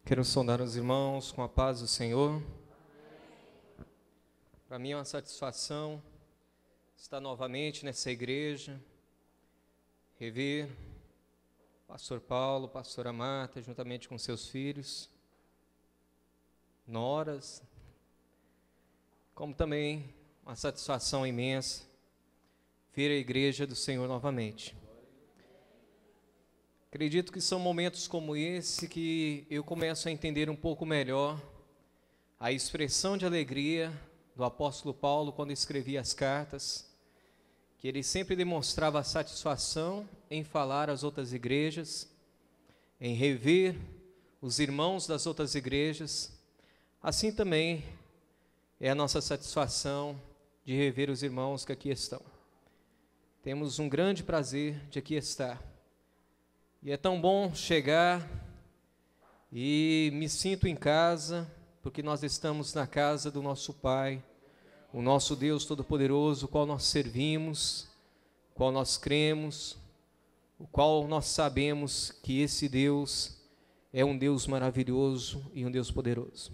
Quero saudar os irmãos com a paz do Senhor. Para mim é uma satisfação estar novamente nessa igreja, rever pastor Paulo, pastora Marta, juntamente com seus filhos, noras, como também uma satisfação imensa ver a igreja do Senhor novamente. Acredito que são momentos como esse que eu começo a entender um pouco melhor a expressão de alegria do apóstolo Paulo quando escrevia as cartas, que ele sempre demonstrava satisfação em falar às outras igrejas, em rever os irmãos das outras igrejas. Assim também é a nossa satisfação de rever os irmãos que aqui estão. Temos um grande prazer de aqui estar. E é tão bom chegar e me sinto em casa, porque nós estamos na casa do nosso Pai, o nosso Deus Todo-Poderoso, o qual nós servimos, o qual nós cremos, o qual nós sabemos que esse Deus é um Deus maravilhoso e um Deus poderoso.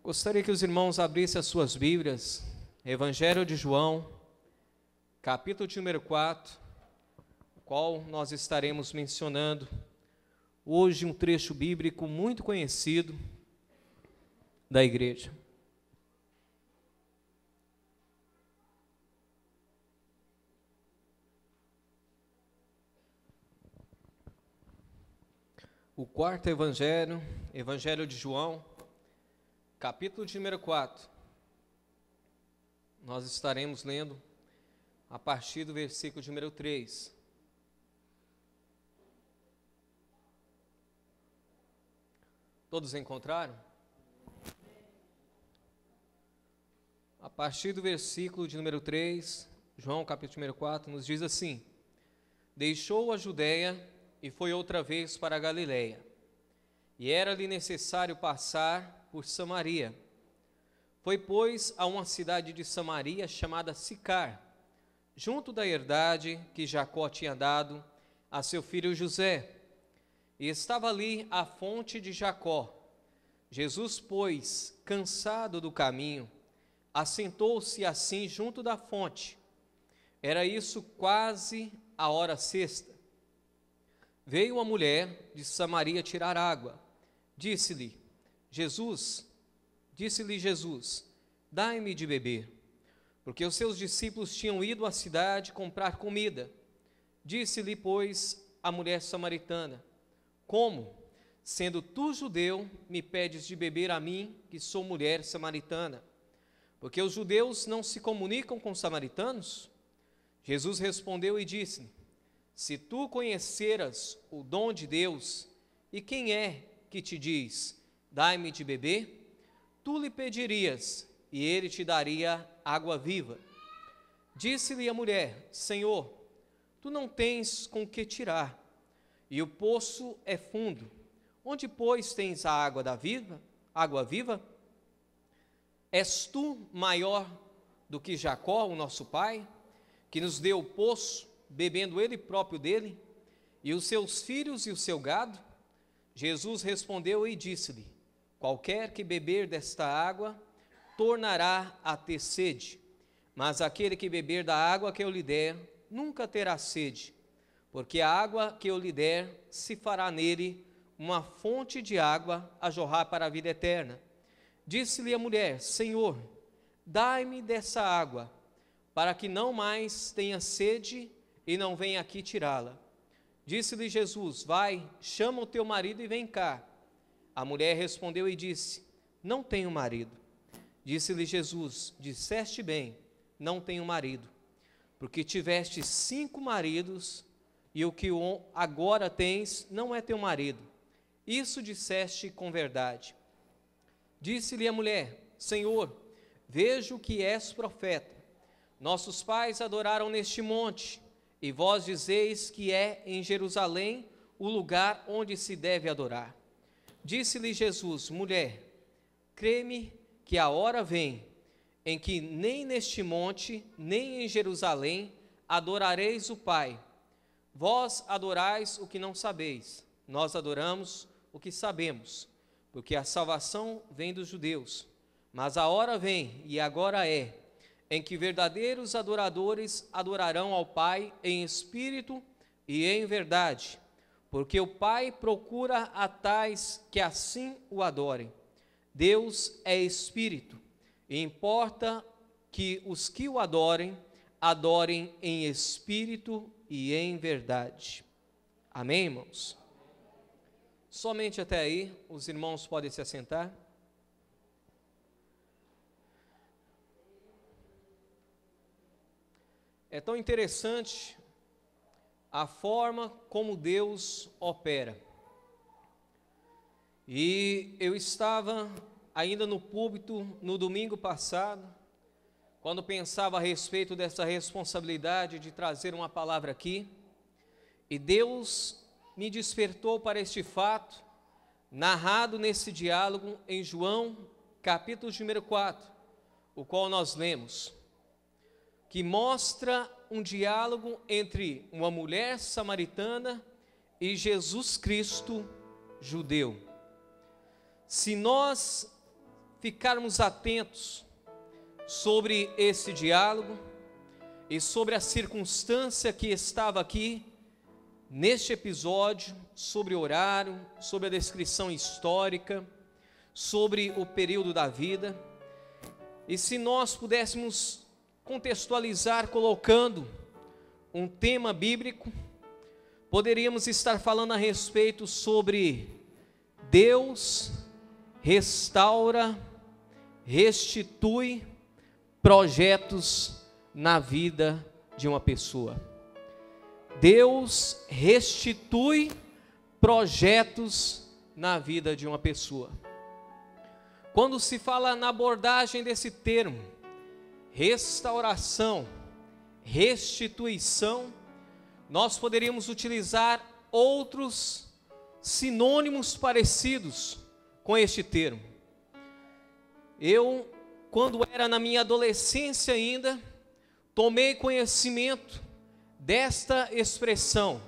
Gostaria que os irmãos abrissem as suas Bíblias, Evangelho de João, capítulo de número 4, qual nós estaremos mencionando hoje um trecho bíblico muito conhecido da igreja. O quarto evangelho, Evangelho de João, capítulo de número 4. Nós estaremos lendo a partir do versículo de número 3. Todos encontraram? A partir do versículo de número 3, João capítulo número 4, nos diz assim: Deixou a Judéia e foi outra vez para a Galiléia, e era-lhe necessário passar por Samaria. Foi, pois, a uma cidade de Samaria chamada Sicar, junto da herdade que Jacó tinha dado a seu filho José. E estava ali a fonte de Jacó. Jesus, pois, cansado do caminho, assentou-se assim junto da fonte. Era isso quase a hora sexta. Veio uma mulher de Samaria tirar água. Disse-lhe Jesus, dai-me de beber. Porque os seus discípulos tinham ido à cidade comprar comida. Disse-lhe, pois, a mulher samaritana: Como, sendo tu judeu, me pedes de beber a mim, que sou mulher samaritana? Porque os judeus não se comunicam com os samaritanos? Jesus respondeu e disse-lhe: Se tu conheceras o dom de Deus, e quem é que te diz, dai-me de beber, tu lhe pedirias, e ele te daria água viva. Disse-lhe a mulher: Senhor, tu não tens com que tirar, e o poço é fundo. Onde, pois, tens a água viva? És tu maior do que Jacó, o nosso pai, que nos deu o poço, bebendo ele próprio dele, e os seus filhos e o seu gado? Jesus respondeu e disse-lhe: Qualquer que beber desta água, tornará a ter sede, mas aquele que beber da água que eu lhe der, nunca terá sede. Porque a água que eu lhe der se fará nele uma fonte de água a jorrar para a vida eterna. Disse-lhe a mulher: Senhor, dai-me dessa água, para que não mais tenha sede e não venha aqui tirá-la. Disse-lhe Jesus: Vai, chama o teu marido e vem cá. A mulher respondeu e disse: Não tenho marido. Disse-lhe Jesus: Disseste bem, não tenho marido, porque tiveste 5 maridos, e o que agora tens não é teu marido. Isso disseste com verdade. Disse-lhe a mulher: Senhor, vejo que és profeta. Nossos pais adoraram neste monte, e vós dizeis que é em Jerusalém o lugar onde se deve adorar. Disse-lhe Jesus: Mulher, crê-me que a hora vem, em que nem neste monte, nem em Jerusalém adorareis o Pai. Vós adorais o que não sabeis, nós adoramos o que sabemos, porque a salvação vem dos judeus. Mas a hora vem, e agora é, em que verdadeiros adoradores adorarão ao Pai em espírito e em verdade, porque o Pai procura a tais que assim o adorem. Deus é espírito, e importa que os que o adorem, adorem em espírito e em verdade. Amém, irmãos? Somente até aí, os irmãos podem se assentar. É tão interessante a forma como Deus opera. E eu estava ainda no púlpito no domingo passado, quando pensava a respeito dessa responsabilidade de trazer uma palavra aqui, e Deus me despertou para este fato, narrado nesse diálogo em João, capítulo número 4, o qual nós lemos, que mostra um diálogo entre uma mulher samaritana e Jesus Cristo judeu. Se nós ficarmos atentos sobre esse diálogo e sobre a circunstância que estava aqui neste episódio, sobre o horário, sobre a descrição histórica, sobre o período da vida, e se nós pudéssemos contextualizar colocando um tema bíblico, poderíamos estar falando a respeito sobre Deus restaura, restitui projetos na vida de uma pessoa. Deus restitui projetos na vida de uma pessoa. Quando se fala na abordagem desse termo, restauração, restituição, nós poderíamos utilizar outros sinônimos parecidos com este termo. Eu, quando era na minha adolescência ainda, tomei conhecimento desta expressão,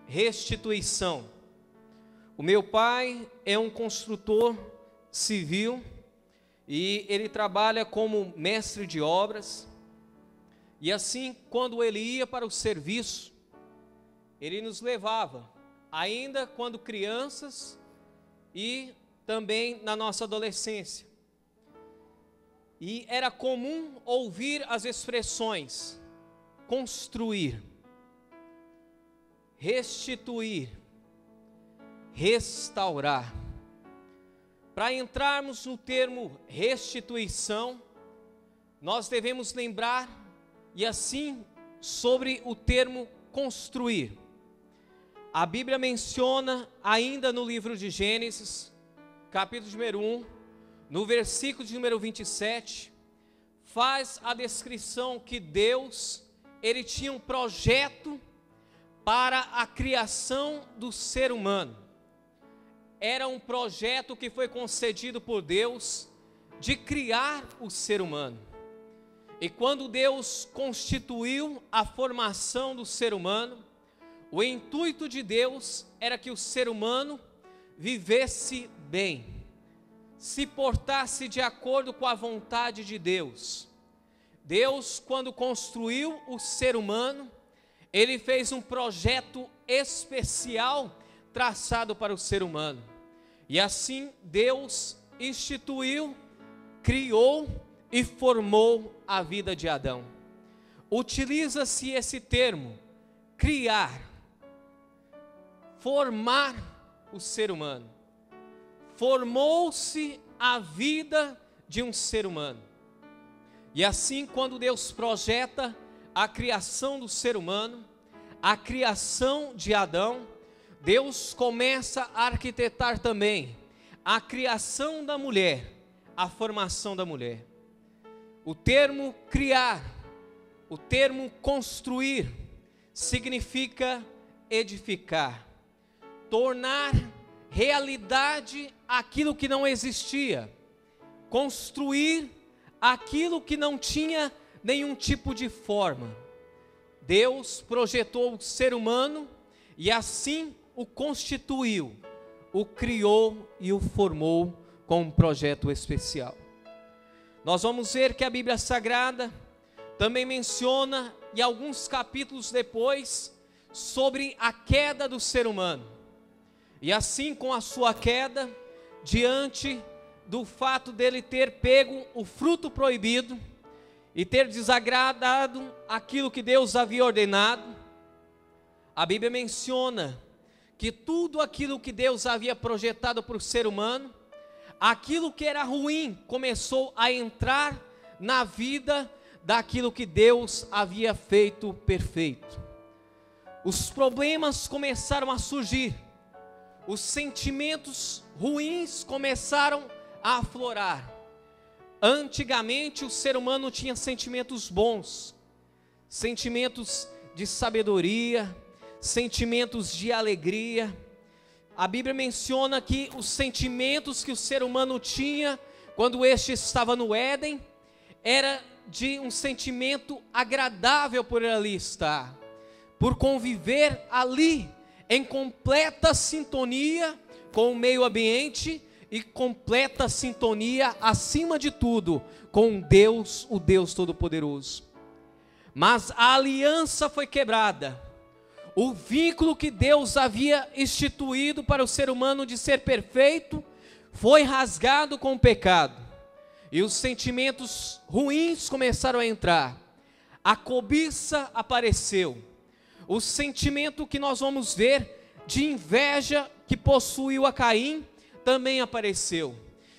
restituição. O meu pai é um construtor civil, e ele trabalha como mestre de obras, e assim, quando ele ia para o serviço, ele nos levava, ainda quando crianças, e também na nossa adolescência, e era comum ouvir as expressões, construir, restituir, restaurar. Para entrarmos no termo restituição, nós devemos lembrar, e assim, sobre o termo construir. A Bíblia menciona, ainda no livro de Gênesis, capítulo número 1, no versículo de número 27, faz a descrição que Deus, ele tinha um projeto para a criação do ser humano. Era um projeto que foi concedido por Deus de criar o ser humano. E quando Deus constituiu a formação do ser humano, o intuito de Deus era que o ser humano vivesse bem, se portasse de acordo com a vontade de Deus. Deus, quando construiu o ser humano, ele fez um projeto especial traçado para o ser humano. E assim Deus instituiu, criou e formou a vida de Adão. Utiliza-se esse termo, criar, formar o ser humano. Formou-se a vida de um ser humano. E assim, quando Deus projeta a criação do ser humano, a criação de Adão, Deus começa a arquitetar também a criação da mulher, a formação da mulher. O termo criar, o termo construir, significa edificar, tornar realidade aquilo que não existia, construir aquilo que não tinha nenhum tipo de forma. Deus projetou o ser humano e assim o constituiu, o criou e o formou com um projeto especial. Nós vamos ver que a Bíblia Sagrada também menciona, e alguns capítulos depois, sobre a queda do ser humano. E assim, com a sua queda, diante do fato dele ter pego o fruto proibido e ter desagradado aquilo que Deus havia ordenado, a Bíblia menciona que tudo aquilo que Deus havia projetado para o ser humano, aquilo que era ruim, começou a entrar na vida daquilo que Deus havia feito perfeito. Os problemas começaram a surgir, os sentimentos ruins começaram a aflorar. Antigamente o ser humano tinha sentimentos bons, sentimentos de sabedoria, sentimentos de alegria. A Bíblia menciona que os sentimentos que o ser humano tinha quando este estava no Éden era de um sentimento agradável por ali estar, por conviver ali em completa sintonia com o meio ambiente e completa sintonia, acima de tudo, com Deus, o Deus Todo-Poderoso. Mas a aliança foi quebrada, o vínculo que Deus havia instituído para o ser humano de ser perfeito foi rasgado com o pecado, e os sentimentos ruins começaram a entrar. A cobiça apareceu, o sentimento que nós vamos ver de inveja que possuiu a Caim também apareceu.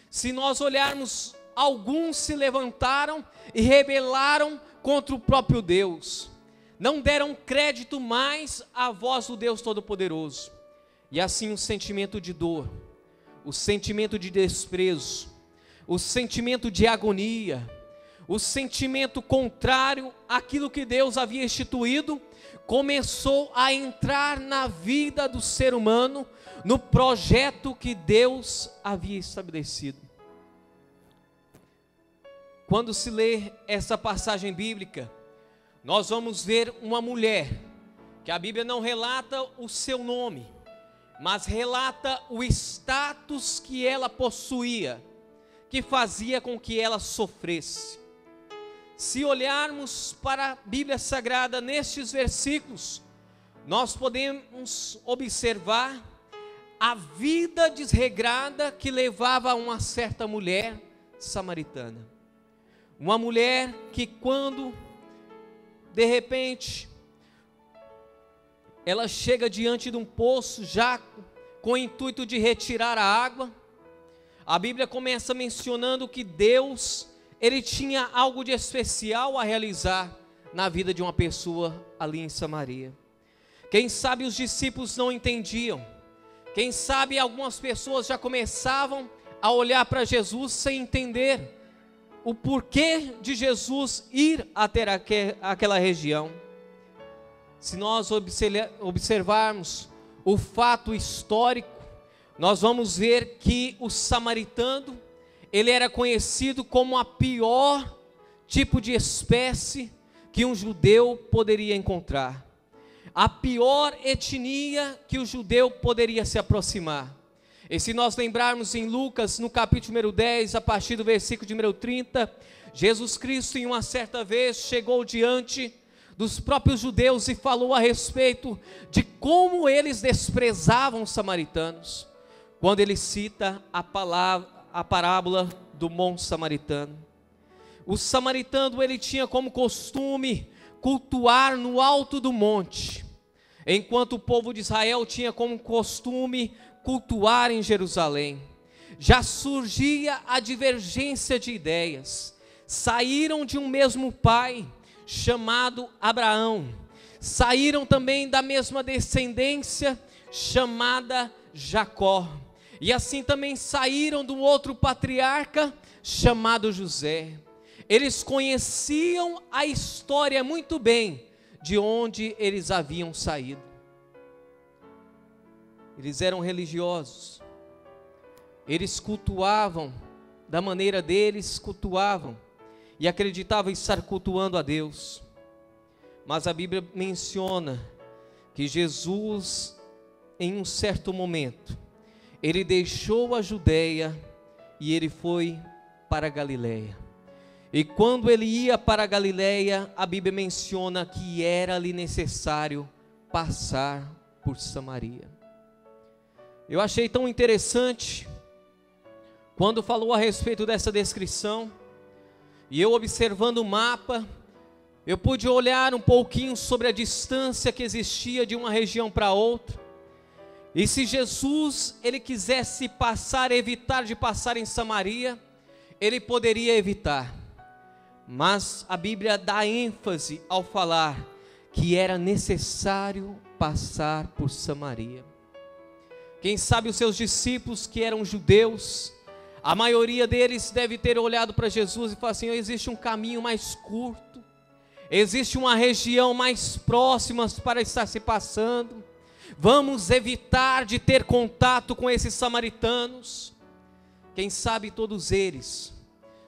Se nós olharmos, alguns se levantaram e rebelaram contra o próprio Deus, não deram crédito mais à voz do Deus Todo-Poderoso, e assim o sentimento de dor, o sentimento de desprezo, o sentimento de agonia, o sentimento contrário àquilo que Deus havia instituído, começou a entrar na vida do ser humano, no projeto que Deus havia estabelecido. Quando se lê essa passagem bíblica, nós vamos ver uma mulher, que a Bíblia não relata o seu nome, mas relata o status que ela possuía, que fazia com que ela sofresse. Se olharmos para a Bíblia Sagrada nestes versículos, nós podemos observar a vida desregrada que levava a uma certa mulher samaritana. Uma mulher que, quando de repente ela chega diante de um poço, já com o intuito de retirar a água, a Bíblia começa mencionando que Deus, Ele tinha algo de especial a realizar na vida de uma pessoa ali em Samaria. Quem sabe os discípulos não entendiam, quem sabe algumas pessoas já começavam a olhar para Jesus sem entender o porquê de Jesus ir até aquela região. Se nós observarmos o fato histórico, nós vamos ver que o samaritano, ele era conhecido como a pior tipo de espécie que um judeu poderia encontrar, a pior etnia que o judeu poderia se aproximar. E se nós lembrarmos em Lucas, no capítulo número 10, a partir do versículo de número 30, Jesus Cristo em uma certa vez chegou diante dos próprios judeus e falou a respeito de como eles desprezavam os samaritanos, quando ele cita a parábola do bom samaritano. O samaritano, ele tinha como costume cultuar no alto do monte, enquanto o povo de Israel tinha como costume cultuar em Jerusalém. Já surgia a divergência de ideias, saíram de um mesmo pai, chamado Abraão, saíram também da mesma descendência, chamada Jacó, e assim também saíram do outro patriarca, chamado José. Eles conheciam a história muito bem, de onde eles haviam saído. Eles eram religiosos, eles cultuavam da maneira deles, cultuavam e acreditavam estar cultuando a Deus. Mas a Bíblia menciona que Jesus, em um certo momento, ele deixou a Judeia e ele foi para a Galileia. E quando ele ia para a Galileia, a Bíblia menciona que era-lhe necessário passar por Samaria. Eu achei tão interessante quando falou a respeito dessa descrição, e eu observando o mapa, eu pude olhar um pouquinho sobre a distância que existia de uma região para outra. E se Jesus, ele quisesse passar, evitar de passar em Samaria, ele poderia evitar. Mas a Bíblia dá ênfase ao falar que era necessário passar por Samaria. Quem sabe os seus discípulos, que eram judeus, a maioria deles deve ter olhado para Jesus e falado assim: existe um caminho mais curto, existe uma região mais próxima para estar se passando, vamos evitar de ter contato com esses samaritanos. Quem sabe todos eles,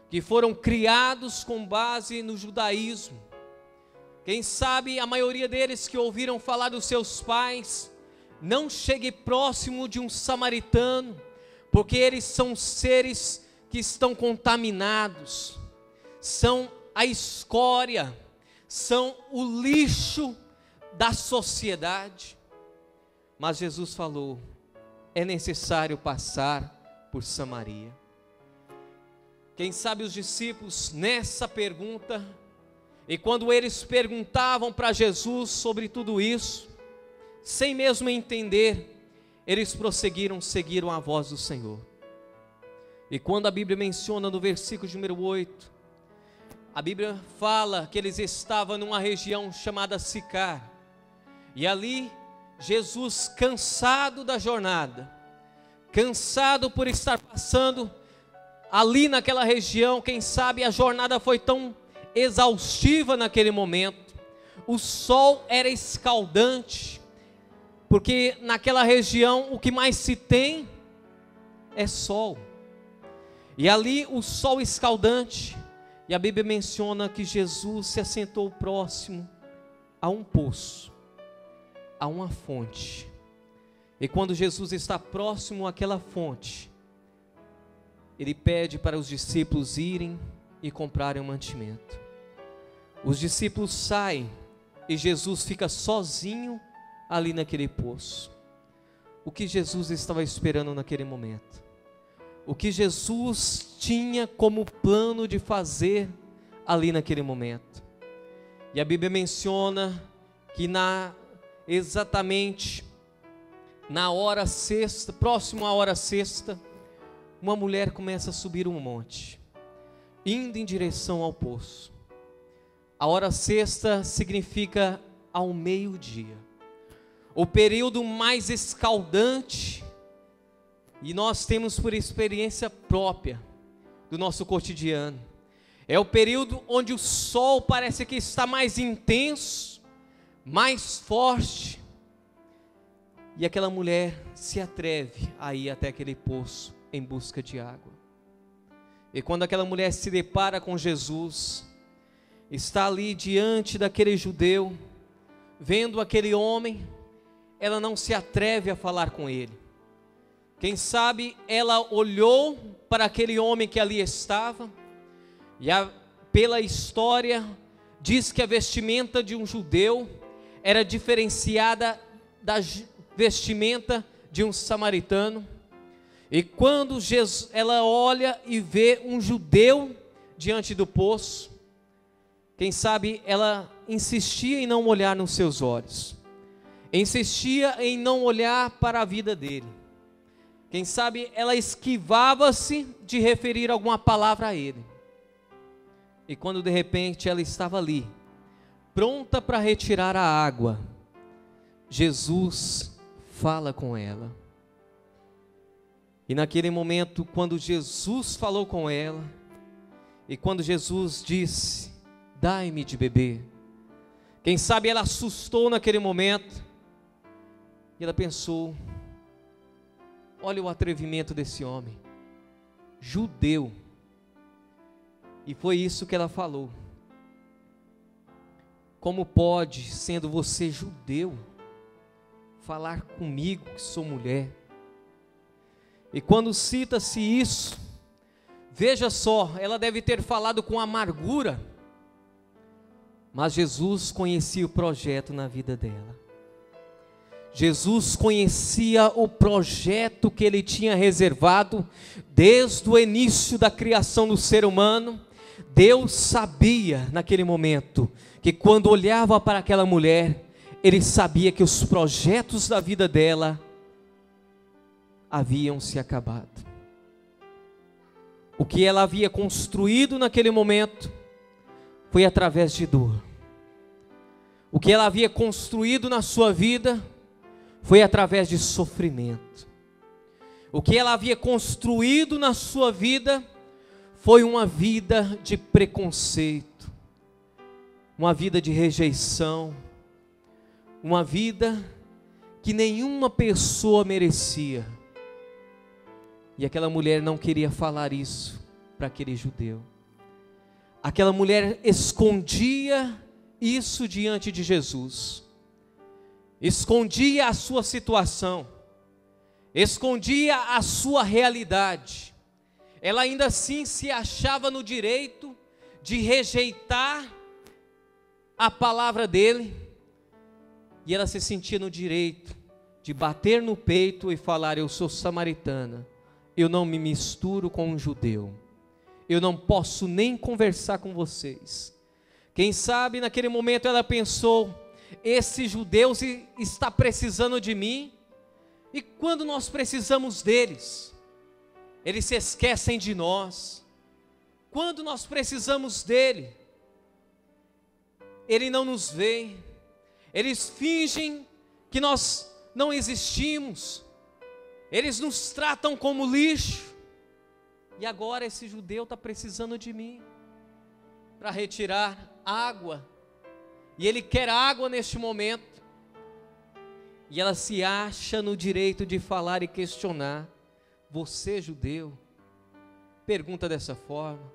que foram criados com base no judaísmo, quem sabe a maioria deles que ouviram falar dos seus pais, não chegue próximo de um samaritano, porque eles são seres que estão contaminados, são a escória, são o lixo da sociedade. Mas Jesus falou: é necessário passar por Samaria. Quem sabe os discípulos nessa pergunta, e quando eles perguntavam para Jesus sobre tudo isso, sem mesmo entender, eles prosseguiram, seguiram a voz do Senhor. E quando a Bíblia menciona no versículo de número 8, a Bíblia fala que eles estavam numa região chamada Sicar, e ali Jesus, cansado da jornada, cansado por estar passando ali naquela região, quem sabe a jornada foi tão exaustiva naquele momento, o sol era escaldante, porque naquela região o que mais se tem é sol, e ali o sol escaldante, e a Bíblia menciona que Jesus se assentou próximo a um poço, a uma fonte, e quando Jesus está próximo àquela fonte, ele pede para os discípulos irem e comprarem um mantimento. Os discípulos saem e Jesus fica sozinho ali naquele poço. O que Jesus estava esperando naquele momento? O que Jesus tinha como plano de fazer ali naquele momento? E a Bíblia menciona que exatamente na hora sexta, próximo à hora sexta, uma mulher começa a subir um monte, indo em direção ao poço. A hora sexta significa ao meio-dia, o período mais escaldante, e nós temos por experiência própria do nosso cotidiano, é o período onde o sol parece que está mais intenso, mais forte, e aquela mulher se atreve a ir até aquele poço em busca de água. E quando aquela mulher se depara com Jesus, está ali diante daquele judeu, vendo aquele homem, ela não se atreve a falar com ele. Quem sabe ela olhou para aquele homem que ali estava, e pela história diz que a vestimenta de um judeu era diferenciada da vestimenta de um samaritano. E quando ela olha e vê um judeu diante do poço, quem sabe ela insistia em não olhar nos seus olhos, insistia em não olhar para a vida dele. Quem sabe ela esquivava-se de referir alguma palavra a ele. E quando de repente ela estava ali, pronta para retirar a água, Jesus fala com ela. E naquele momento, quando Jesus falou com ela, e quando Jesus disse: dai-me de beber, quem sabe ela assustou naquele momento, e ela pensou: olha o atrevimento desse homem, judeu. E foi isso que ela falou: como pode, sendo você judeu, falar comigo que sou mulher? E quando cita-se isso, veja só, ela deve ter falado com amargura, mas Jesus conhecia o projeto na vida dela. Jesus conhecia o projeto que Ele tinha reservado desde o início da criação do ser humano. Deus sabia naquele momento que quando olhava para aquela mulher, Ele sabia que os projetos da vida dela haviam se acabado. O que ela havia construído naquele momento foi através de dor. O que ela havia construído na sua vida foi através de sofrimento. O que ela havia construído na sua vida foi uma vida de preconceito, uma vida de rejeição, uma vida que nenhuma pessoa merecia. E aquela mulher não queria falar isso para aquele judeu. Aquela mulher escondia isso diante de Jesus. Escondia a sua situação, escondia a sua realidade. Ela ainda assim se achava no direito de rejeitar a palavra dele, e ela se sentia no direito de bater no peito e falar: eu sou samaritana, eu não me misturo com um judeu, eu não posso nem conversar com vocês. Quem sabe naquele momento ela pensou: esse judeu está precisando de mim, e quando nós precisamos deles, eles se esquecem de nós. Quando nós precisamos dele, ele não nos vê, eles fingem que nós não existimos, eles nos tratam como lixo, e agora esse judeu está precisando de mim, para retirar água, e ele quer água neste momento, e ela se acha no direito de falar e questionar: você, judeu, pergunta dessa forma,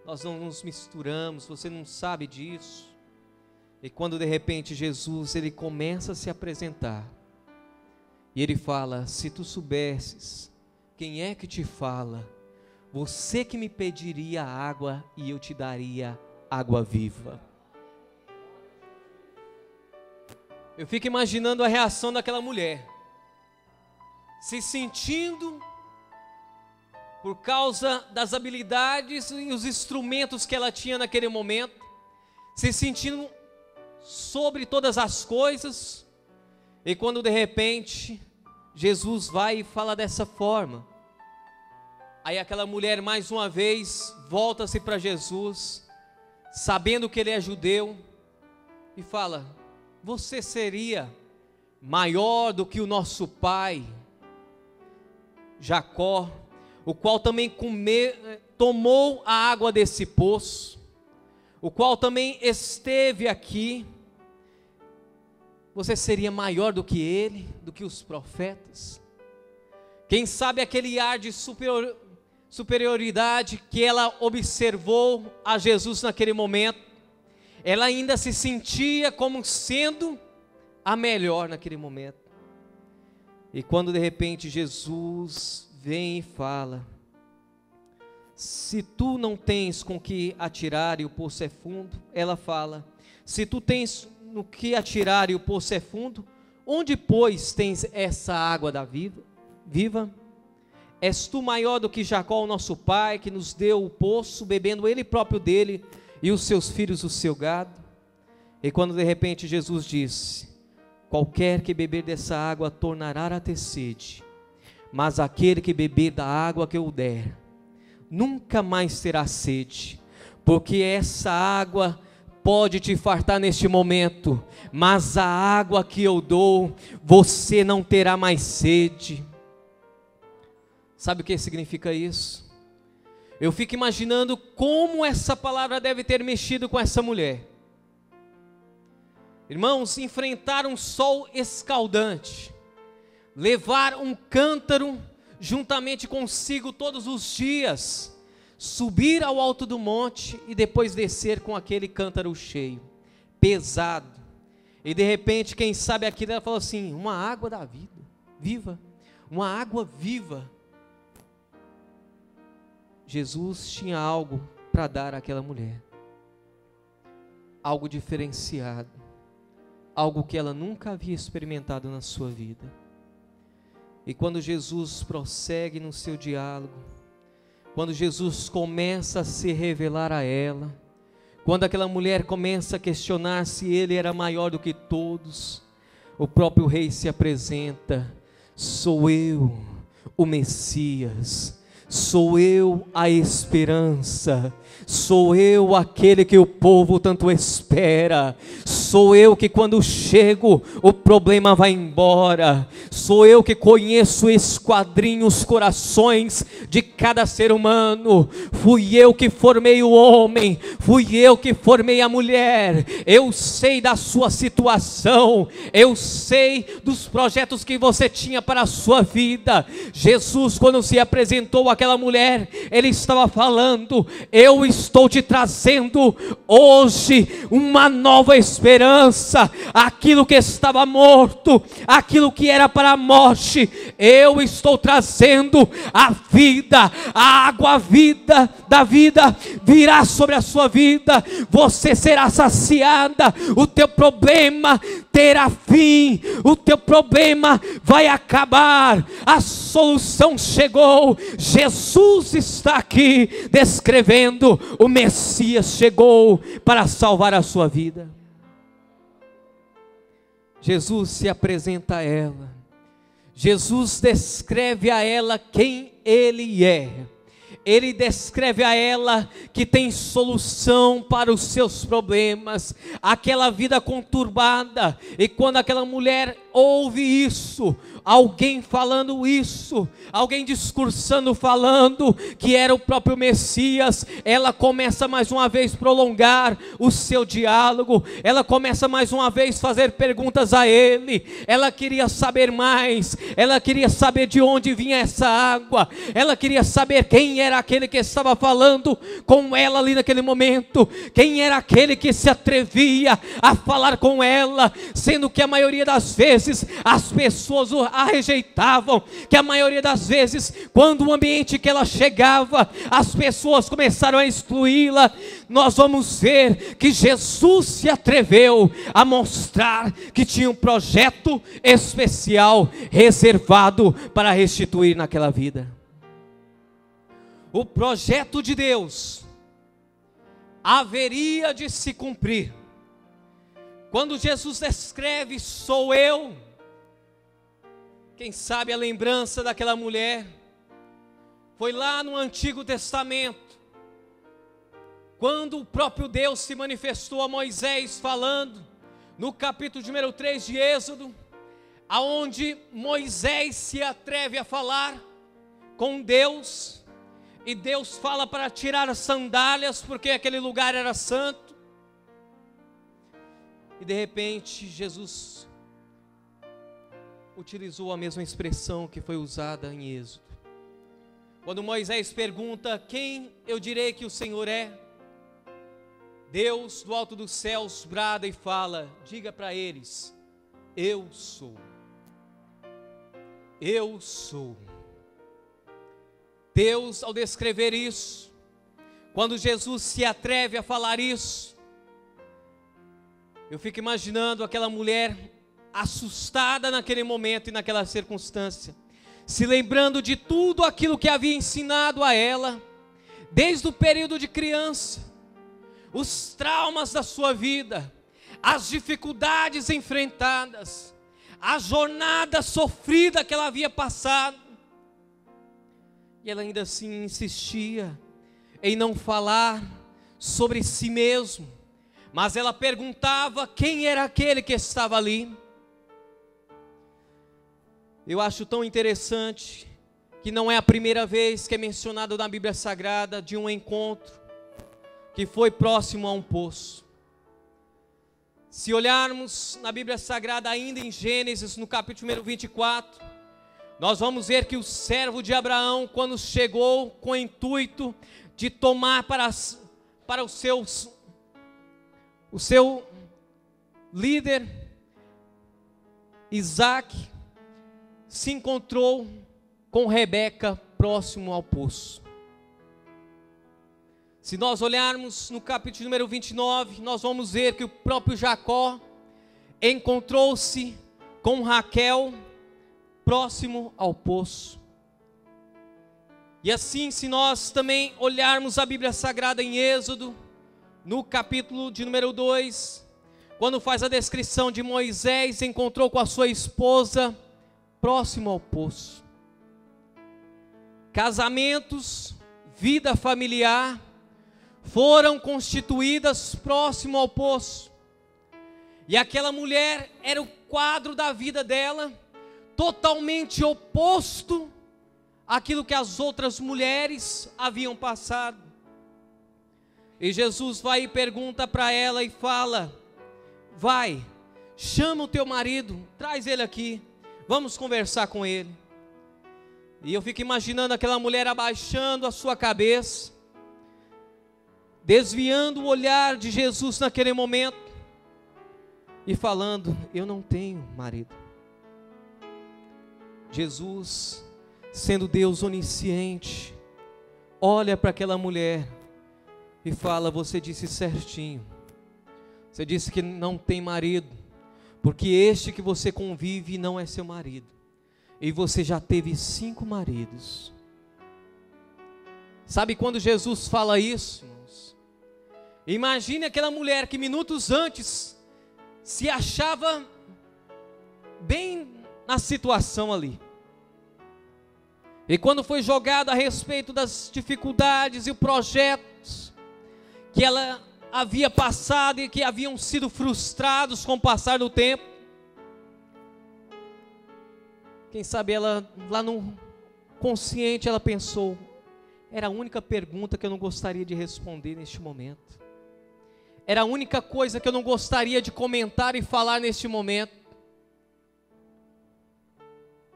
nós não nos misturamos, você não sabe disso. E quando de repente Jesus, ele começa a se apresentar, e ele fala: se tu soubesses quem é que te fala, você que me pediria água e eu te daria água viva. Eu fico imaginando a reação daquela mulher, se sentindo, por causa das habilidades e os instrumentos que ela tinha naquele momento, se sentindo sobre todas as coisas, e quando de repente Jesus vai e fala dessa forma, aí aquela mulher mais uma vez volta-se para Jesus, sabendo que ele é judeu, e fala: você seria maior do que o nosso pai Jacó, o qual também tomou a água desse poço, o qual também esteve aqui. Você seria maior do que ele, do que os profetas? Quem sabe aquele ar de superioridade que ela observou a Jesus naquele momento, ela ainda se sentia como sendo a melhor naquele momento. E quando de repente Jesus vem e fala: se tu não tens com que atirar e o poço é fundo, ela fala: se tu tens no que atirar e o poço é fundo, onde pois tens essa água da viva? És tu maior do que Jacó, o nosso pai, que nos deu o poço, bebendo ele próprio dele e os seus filhos o seu gado? E quando de repente Jesus disse: qualquer que beber dessa água tornará a ter sede, mas aquele que beber da água que eu der, nunca mais terá sede, porque essa água pode te fartar neste momento, mas a água que eu dou, você não terá mais sede. Sabe o que significa isso? Eu fico imaginando como essa palavra deve ter mexido com essa mulher. Irmãos, enfrentar um sol escaldante, levar um cântaro juntamente consigo todos os dias, subir ao alto do monte e depois descer com aquele cântaro cheio, pesado, e de repente, quem sabe aquilo, ela falou assim: uma água da vida, viva, uma água viva. Jesus tinha algo para dar àquela mulher, algo diferenciado, algo que ela nunca havia experimentado na sua vida. E quando Jesus prossegue no seu diálogo, quando Jesus começa a se revelar a ela, quando aquela mulher começa a questionar se ele era maior do que todos, o próprio rei se apresenta: sou eu, o Messias, sou eu a esperança, sou eu aquele que o povo tanto espera, sou eu que quando chego o problema vai embora, sou eu que conheço e esquadrinho os corações de cada ser humano, fui eu que formei o homem, fui eu que formei a mulher, eu sei da sua situação, eu sei dos projetos que você tinha para a sua vida. Jesus, quando se apresentou àquela mulher, ele estava falando: eu estou te trazendo hoje uma nova esperança, aquilo que estava morto, aquilo que era para a morte, eu estou trazendo a vida, a água vida da vida virá sobre a sua vida, você será saciada, o teu problema terá fim, o teu problema vai acabar, a solução chegou, Jesus está aqui descrevendo, o Messias chegou para salvar a sua vida. Jesus se apresenta a ela, Jesus descreve a ela quem Ele é, Ele descreve a ela que tem solução para os seus problemas, aquela vida conturbada. E quando aquela mulher ouve isso, alguém falando isso, alguém discursando, falando que era o próprio Messias, ela começa mais uma vez a prolongar o seu diálogo, ela começa mais uma vez a fazer perguntas a ele, ela queria saber mais, ela queria saber de onde vinha essa água, ela queria saber quem era aquele que estava falando com ela ali naquele momento, quem era aquele que se atrevia a falar com ela, sendo que a maioria das vezes as pessoas a rejeitavam, que a maioria das vezes, quando o ambiente que ela chegava, as pessoas começaram a excluí-la. Nós vamos ver que Jesus se atreveu a mostrar que tinha um projeto especial reservado para restituir naquela vida. O projeto de Deus haveria de se cumprir. Quando Jesus descreve: sou eu, quem sabe a lembrança daquela mulher foi lá no Antigo Testamento, quando o próprio Deus se manifestou a Moisés, falando no capítulo número 3 de Êxodo, aonde Moisés se atreve a falar com Deus, e Deus fala para tirar as sandálias, porque aquele lugar era santo. E de repente Jesus utilizou a mesma expressão que foi usada em Êxodo. Quando Moisés pergunta: quem eu direi que o Senhor é? Deus do alto dos céus brada e fala: diga para eles: eu sou. Eu sou. Deus, ao descrever isso, quando Jesus se atreve a falar isso, eu fico imaginando aquela mulher assustada naquele momento e naquela circunstância, se lembrando de tudo aquilo que havia ensinado a ela, desde o período de criança, os traumas da sua vida, as dificuldades enfrentadas, a jornada sofrida que ela havia passado, e ela ainda assim insistia em não falar sobre si mesmo, mas ela perguntava quem era aquele que estava ali. Eu acho tão interessante que não é a primeira vez que é mencionado na Bíblia Sagrada de um encontro que foi próximo a um poço. Se olharmos na Bíblia Sagrada ainda em Gênesis, no capítulo número 24, nós vamos ver que o servo de Abraão, quando chegou com o intuito de tomar para o seu líder, Isaac, se encontrou com Rebeca próximo ao poço. Se nós olharmos no capítulo número 29, nós vamos ver que o próprio Jacó encontrou-se com Raquel próximo ao poço. E assim, se nós também olharmos a Bíblia Sagrada em Êxodo, no capítulo de número 2, quando faz a descrição de Moisés, encontrou com a sua esposa próximo ao poço. Casamentos, vida familiar, foram constituídas próximo ao poço. E aquela mulher era o quadro da vida dela, totalmente oposto àquilo que as outras mulheres haviam passado. E Jesus vai e pergunta para ela e fala: vai, chama o teu marido, traz ele aqui, vamos conversar com ele. E eu fico imaginando aquela mulher abaixando a sua cabeça, desviando o olhar de Jesus naquele momento e falando: eu não tenho marido. Jesus, sendo Deus onisciente, olha para aquela mulher e fala: você disse certinho, você disse que não tem marido, porque este que você convive não é seu marido, e você já teve 5 maridos. Sabe quando Jesus fala isso, irmãos? Imagine aquela mulher que minutos antes se achava bem na situação ali, e quando foi jogado a respeito das dificuldades e projetos que ela havia passado e que haviam sido frustrados com o passar do tempo, quem sabe ela lá no consciente ela pensou: era a única pergunta que eu não gostaria de responder neste momento, era a única coisa que eu não gostaria de comentar e falar neste momento.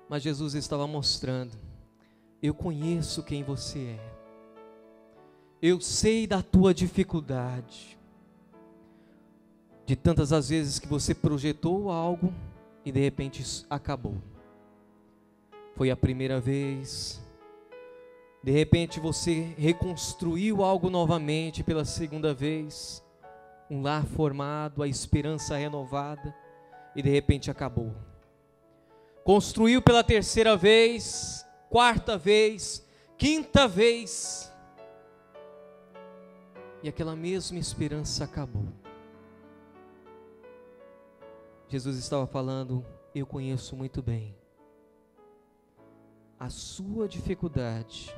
Mas Jesus estava mostrando: eu conheço quem você é, eu sei da tua dificuldade, de tantas as vezes que você projetou algo e de repente isso acabou. Foi a primeira vez, de repente você reconstruiu algo novamente pela segunda vez, um lar formado, a esperança renovada, e de repente acabou. Construiu pela terceira vez, quarta vez, quinta vez, e aquela mesma esperança acabou. Jesus estava falando: eu conheço muito bem a sua dificuldade.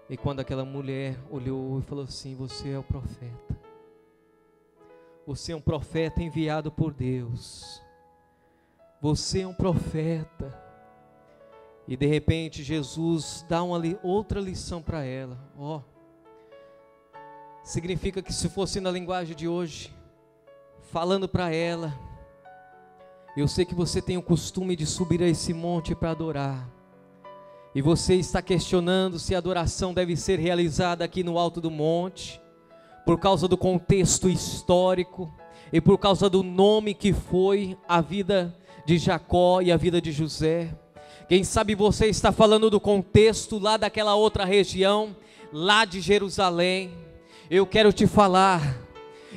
E quando aquela mulher olhou e falou assim: você é o profeta, você é um profeta enviado por Deus, você é um profeta. E de repente Jesus dá outra lição para ela. Significa que, se fosse na linguagem de hoje, falando para ela: eu sei que você tem o costume de subir a esse monte para adorar, e você está questionando se a adoração deve ser realizada aqui no alto do monte, por causa do contexto histórico e por causa do nome que foi a vida de Jacó e a vida de José. Quem sabe você está falando do contexto lá daquela outra região, lá de Jerusalém. Eu quero te falar,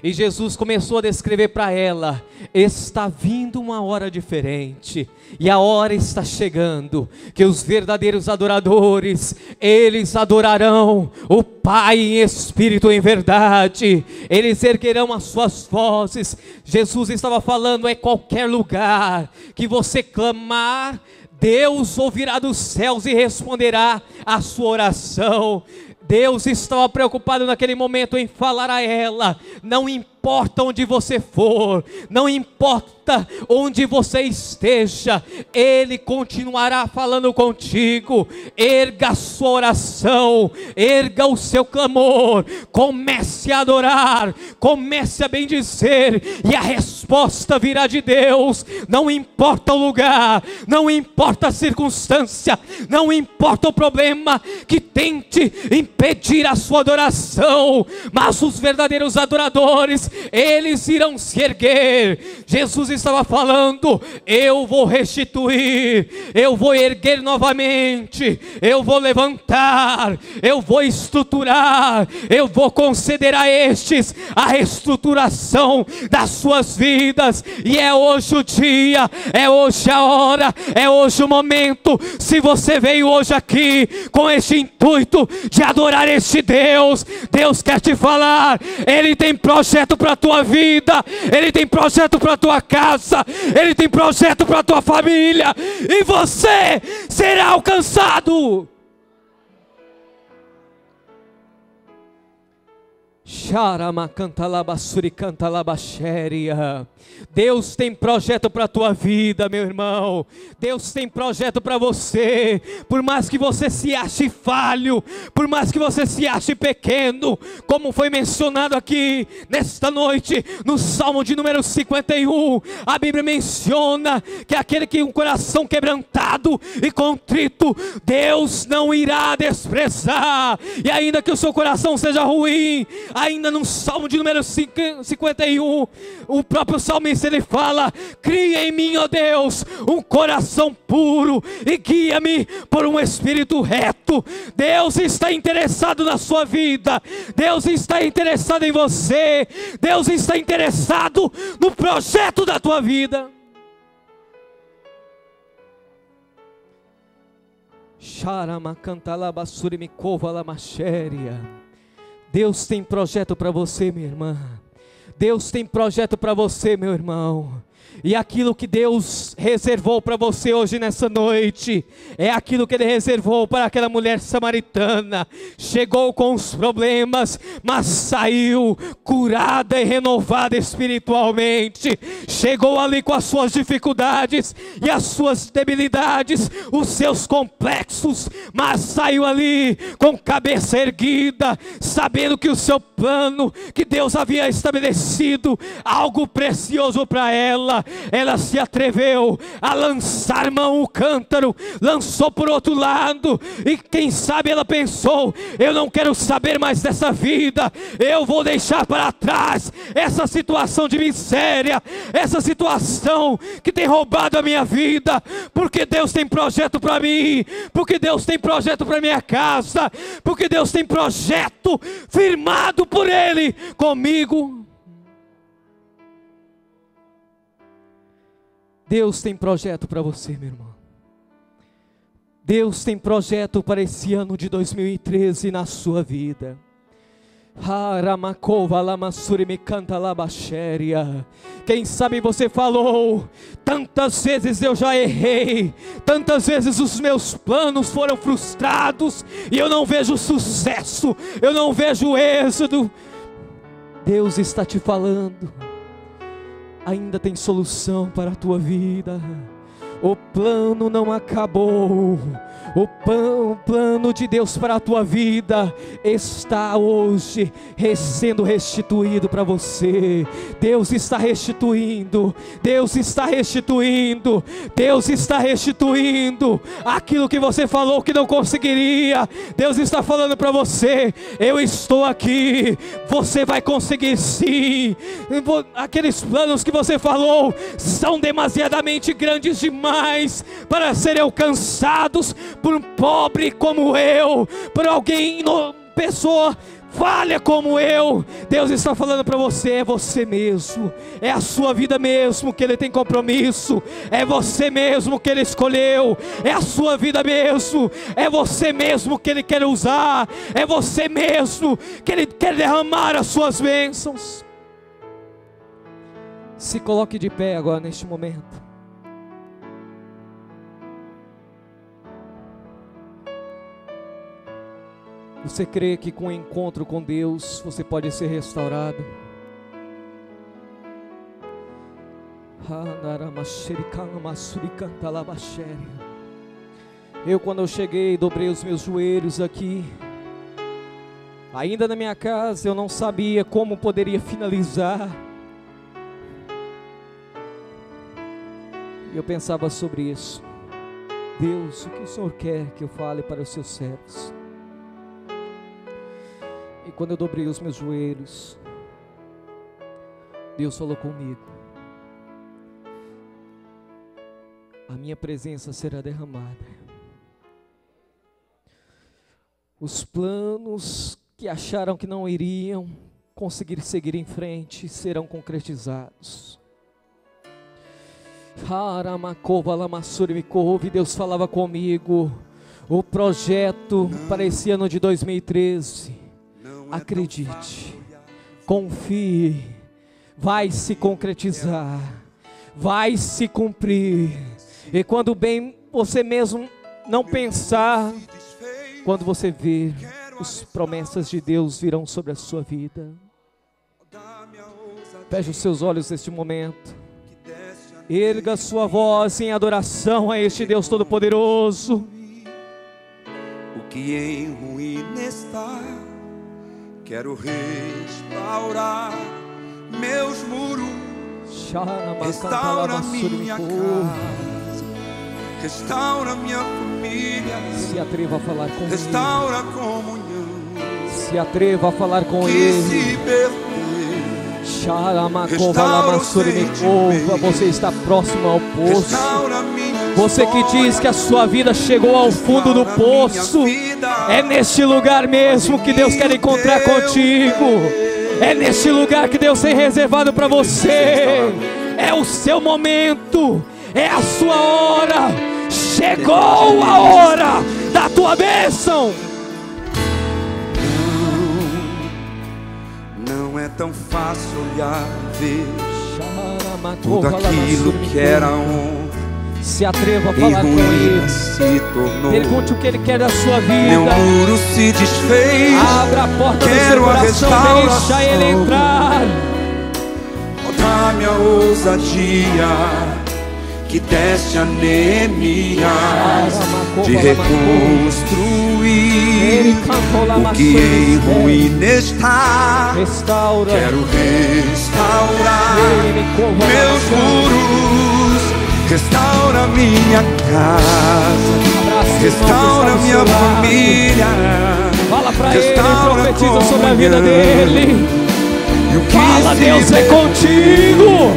e Jesus começou a descrever para ela: está vindo uma hora diferente, e a hora está chegando, que os verdadeiros adoradores, eles adorarão o Pai em espírito e em verdade, eles erguerão as suas vozes. Jesus estava falando: é qualquer lugar que você clamar, Deus ouvirá dos céus e responderá a sua oração. Deus estava preocupado naquele momento em falar a ela: não importa onde você for, não importa onde você esteja, Ele continuará falando contigo. Erga a sua oração, erga o seu clamor, comece a adorar, comece a bendizer, e a resposta virá de Deus. Não importa o lugar, não importa a circunstância, não importa o problema que tente impedir a sua adoração, mas os verdadeiros adoradores, eles irão se erguer. Jesus estava falando: eu vou restituir, eu vou erguer novamente, eu vou levantar, eu vou estruturar, eu vou conceder a estes a reestruturação das suas vidas. E é hoje o dia, é hoje a hora, é hoje o momento. Se você veio hoje aqui com este intuito de adorar este Deus, Deus quer te falar: Ele tem projeto para a tua vida, Ele tem projeto para a tua casa, Ele tem projeto para a tua família, e você será alcançado. Deus tem projeto para a tua vida, meu irmão. Deus tem projeto para você. Por mais que você se ache falho, por mais que você se ache pequeno, como foi mencionado aqui nesta noite no Salmo de número 51, a Bíblia menciona que aquele que tem um coração quebrantado e contrito, Deus não irá desprezar. E ainda que o seu coração seja ruim, ainda no Salmo de número 51, o próprio salmista ele fala: cria em mim, ó Deus, um coração puro e guia-me por um espírito reto. Deus está interessado na sua vida, Deus está interessado em você, Deus está interessado no projeto da tua vida. Deus tem projeto para você, minha irmã. Deus tem projeto para você, meu irmão. E aquilo que Deus reservou para você hoje nessa noite é aquilo que Ele reservou para aquela mulher samaritana. Chegou com os problemas, mas saiu curada e renovada espiritualmente. Chegou ali com as suas dificuldades e as suas debilidades, os seus complexos, mas saiu ali com cabeça erguida, sabendo que o seu plano, que Deus havia estabelecido, algo precioso para ela. Ela se atreveu a lançar mão o cântaro, lançou por outro lado, e quem sabe ela pensou: eu não quero saber mais dessa vida, eu vou deixar para trás essa situação de miséria, essa situação que tem roubado a minha vida, porque Deus tem projeto para mim, porque Deus tem projeto para minha casa, porque Deus tem projeto firmado por Ele comigo. Deus tem projeto para você, meu irmão. Deus tem projeto para esse ano de 2013 na sua vida. Quem sabe você falou: tantas vezes eu já errei, tantas vezes os meus planos foram frustrados, e eu não vejo sucesso, eu não vejo êxito. Deus está te falando: ainda tem solução para a tua vida. O plano não acabou. O plano de Deus para a tua vida está hoje sendo restituído para você. Deus está restituindo, Deus está restituindo, Deus está restituindo aquilo que você falou que não conseguiria. Deus está falando para você: eu estou aqui, você vai conseguir sim. Aqueles planos que você falou são demasiadamente grandes demais para serem alcançados por um pobre como eu, por alguém, pessoa falha como eu. Deus está falando para você: é você mesmo, é a sua vida mesmo que Ele tem compromisso, é você mesmo que Ele escolheu, é a sua vida mesmo, é você mesmo que Ele quer usar, é você mesmo que Ele quer derramar as suas bênçãos. Se coloque de pé agora neste momento. Você crê que com o encontro com Deus você pode ser restaurado? Eu, quando eu cheguei, dobrei os meus joelhos aqui. Ainda na minha casa, eu não sabia como poderia finalizar. E eu pensava sobre isso. Deus, o que o Senhor quer que eu fale para os seus servos? E quando eu dobrei os meus joelhos, Deus falou comigo: a minha presença será derramada. Os planos que acharam que não iriam conseguir seguir em frente serão concretizados. Deus falava comigo: o projeto para esse ano de 2013, acredite, confie, vai se concretizar, vai se cumprir. E quando bem você mesmo não pensar, quando você ver, as promessas de Deus virão sobre a sua vida. Feche os seus olhos neste momento. Erga sua voz em adoração a este Deus Todo-Poderoso. O que em ruína está, quero restaurar meus muros. Restaura minha casa, restaura minha família. Se atreva a falar com Ele. Restaura a comunhão. Se atreva a falar com que Ele. Se perdeu. Você está próximo ao poço. Você que diz que a sua vida chegou ao fundo do poço, é neste lugar mesmo que Deus quer encontrar contigo. É neste lugar que Deus tem reservado para você. É o seu momento, é a sua hora. Chegou a hora da tua bênção. Não é tão fácil olhar e ver tudo aquilo que era honra. Se atreva a falar com Ele. Se tornou. Pergunte o que Ele quer da sua vida. Meu muro se desfez. Abra a porta Quero do seu coração, deixa Ele entrar. Dá-me a ousadia que deste a Neemias de reconstruir o que em ruína está. Restaura. Quero restaurar meus muros, restaura minha casa, restaura minha família. Fala pra Ele, profetiza sobre a vida dele. Fala, Deus é contigo.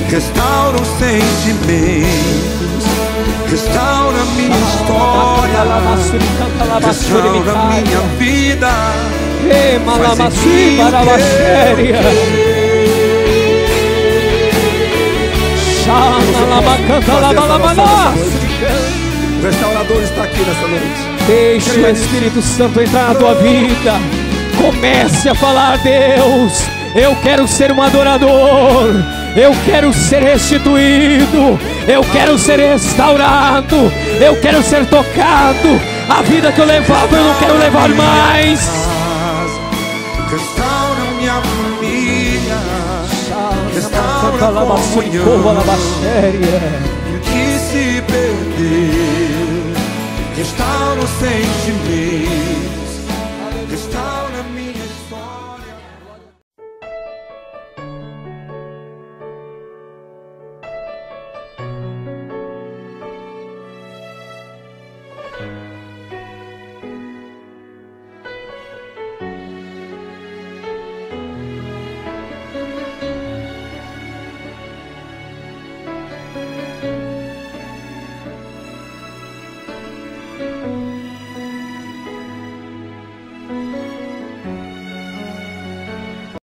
Restaura os sentimentos, restaura minha história, restaura minha vida. O restaurador está aqui nessa noite. Deixa o Espírito Santo entrar na tua vida. Comece a falar: Deus, eu quero ser um adorador. Eu quero ser restituído. Eu quero ser restaurado. Eu quero ser tocado. A vida que eu levava, eu não quero levar mais. Restaura minha família. Restaura a comunhão.